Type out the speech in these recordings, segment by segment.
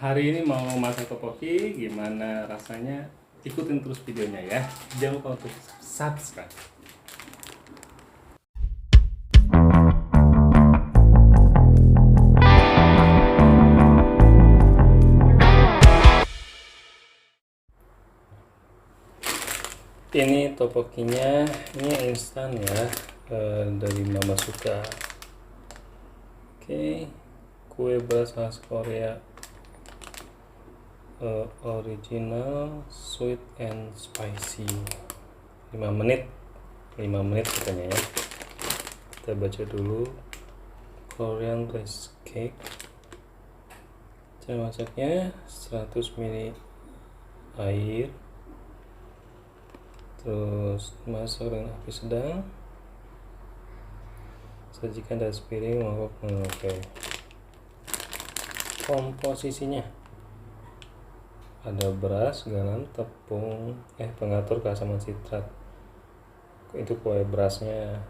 Hari ini mau masak topoki, gimana rasanya? Ikutin terus videonya ya. Jangan lupa untuk subscribe. Ini topokinya, ini instan ya, dari Mama Suka. Oke, kue beras khas Korea. Original sweet and spicy. 5 menit katanya ya. Kita baca dulu. Korean rice cake. Cara masaknya 100 ml air, terus masak dengan api sedang, sajikan dari sepiring mangkok. Oke. Komposisinya ada beras, garam, tepung, pengatur keasaman sitrat. Itu kue berasnya.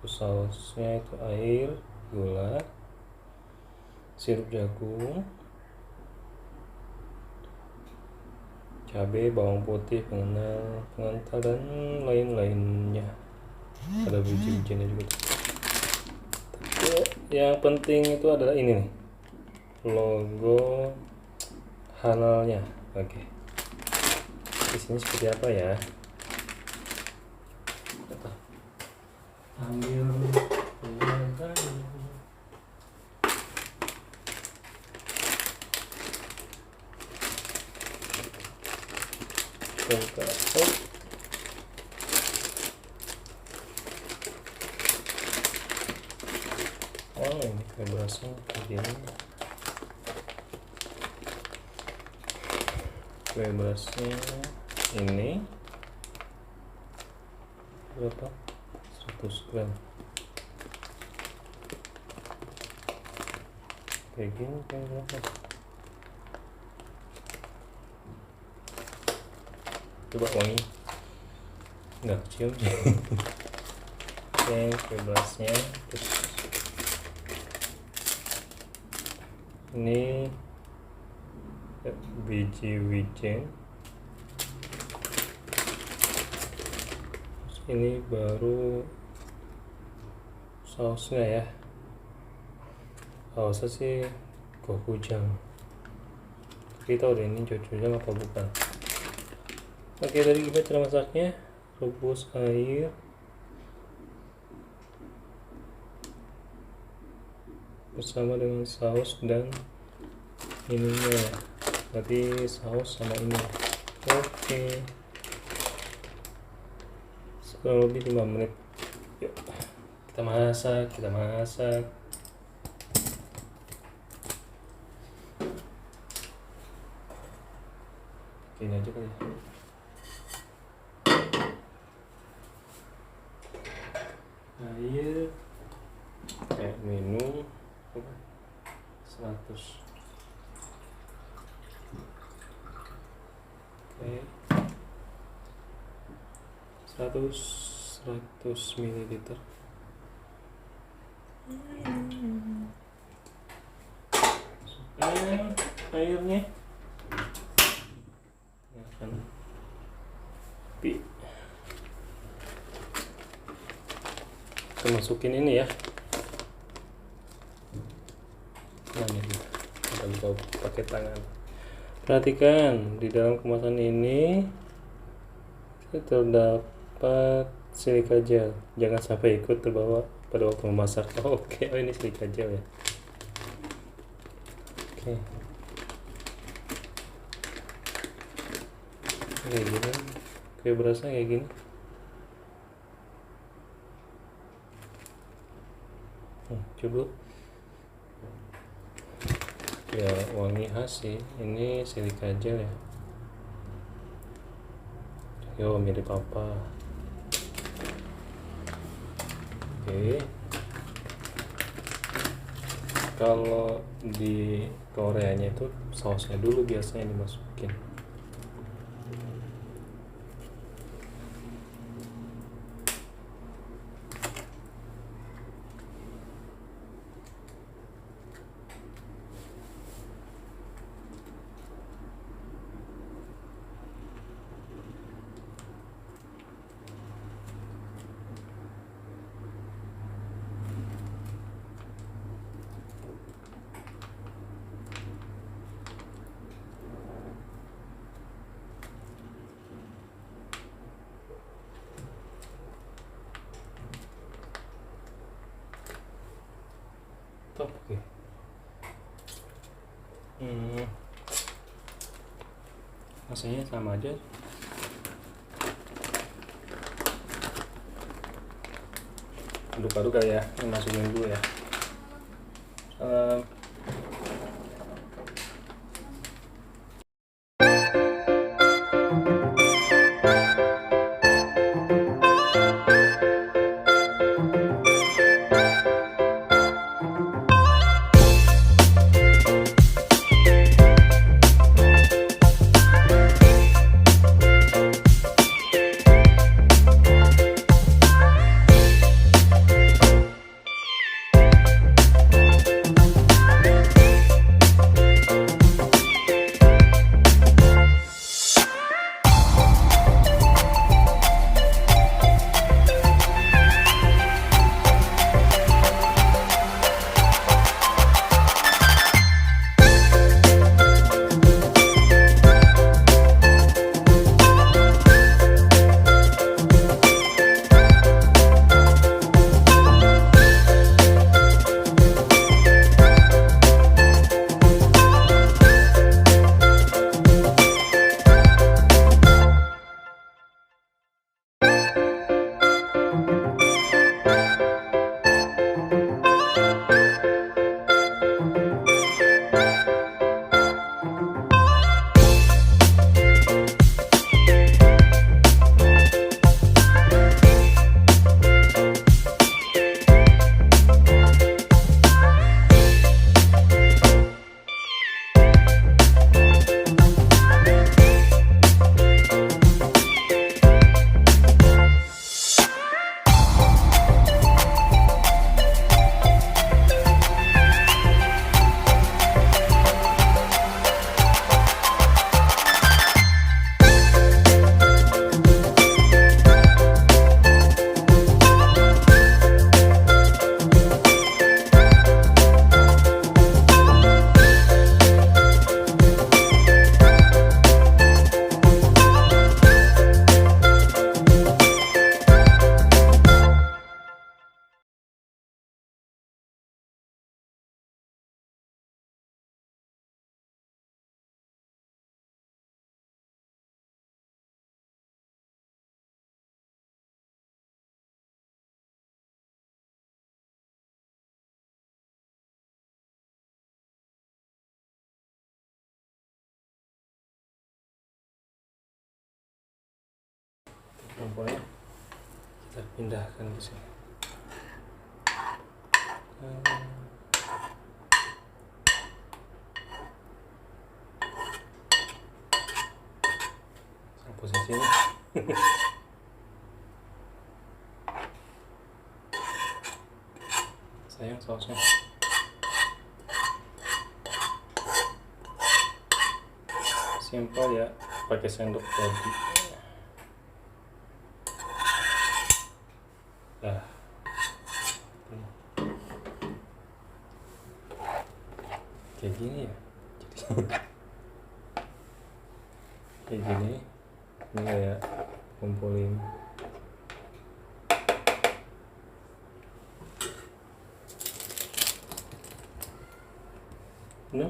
Sausnya itu air, gula, sirup jagung, cabai, bawang putih, pengental dan lain-lainnya. Ada biji-bijiannya juga. Yang penting itu adalah ini nih, logo halalnya. Oke, isinya seperti apa ya? Ambil buka. Oh, ini kue berasnya begini. Kue berasnya ini berapa? 100 gram. Kayak gini kayak berapa? Coba wangi. Nggak cium. Oke, kue berasnya. Terus ini biji wijen. Terus ini baru sausnya ya. Sausnya sih gochujang. Kita udah ini gochujang apa bukan? Oke, dari gimana cara masaknya? Rebus air, bersama dengan saus dan ininya, berarti saus sama ini. Oke, kurang lebih 5 menit. Yuk, kita masak. Ini aja kali ya. Air kayak minum 100. Oke, 100 ml. Airnya ya kan. Kita masukin ini ya. Nah, ini kita buka pakai tangan. Perhatikan di dalam kemasan ini terdapat silika gel. Jangan sampai ikut terbawa pada waktu memasak. Oke, ini silika gel ya. Oke. Kayak gini. Kayak berasa kayak gini. Coba ya, wangi khas sih. Ini silika gel ya. Yo, mirip apa? Oke. Kalau di Koreanya itu sausnya dulu biasanya dimasukin. Rasanya sama aja. Aduk-aduk kali ya, ini masukin dulu ya. Kompolnya kita pindahkan ke sini. Posisinya sayang sausnya. Simpel ya, pakai sendok tadi. Kayak gini ya. Kayak gini. Ini kayak kumpulin. No?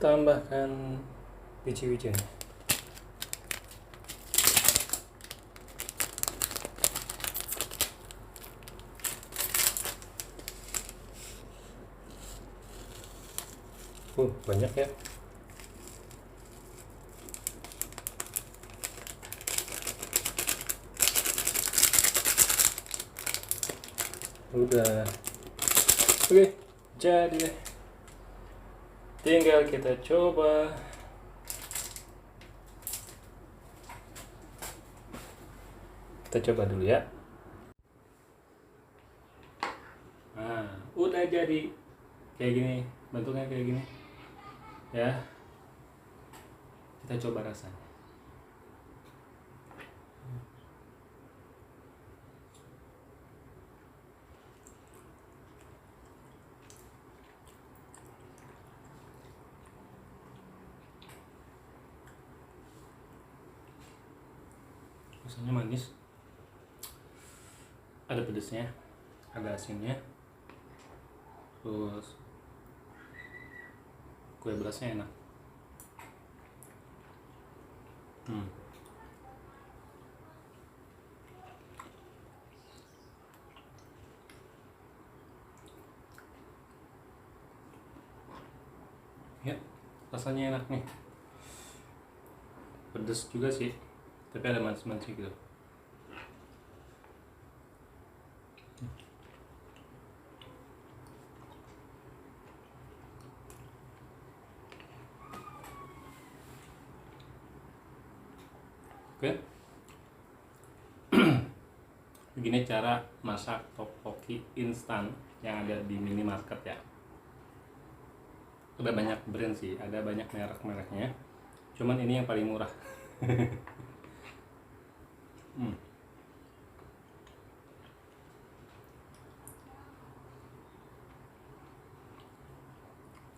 Tambahkan biji-bijian. Banyak ya. Udah. Oke, jadi deh. Tinggal kita coba. Kita coba dulu ya. Nah, udah jadi kayak gini, bentuknya kayak gini. Ya. Kita coba rasanya. rasanya manis, ada pedesnya, ada asinnya, terus kue berasnya enak. Ya, rasanya enak nih, pedes juga sih, tapi ada manis-manis gitu. Oke. Begini cara masak tteokbokki instan yang ada di minimarket ya. Udah banyak brand sih, ada banyak merek-mereknya. Cuman ini yang paling murah.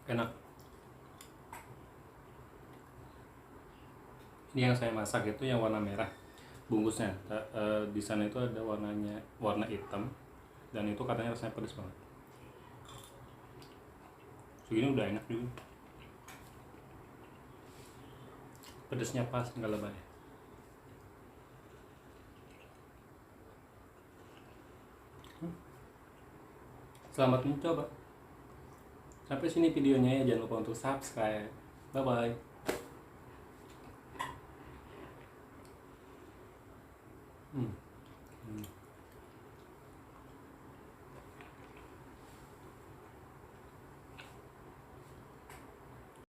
Enak. Ini yang saya masak itu yang warna merah bungkusnya. Di sana itu ada warna hitam, dan itu katanya rasanya pedas banget. Segini udah enak juga, pedasnya pas, nggak lebay. Selamat mencoba. Sampai sini videonya ya, jangan lupa untuk subscribe. Bye bye.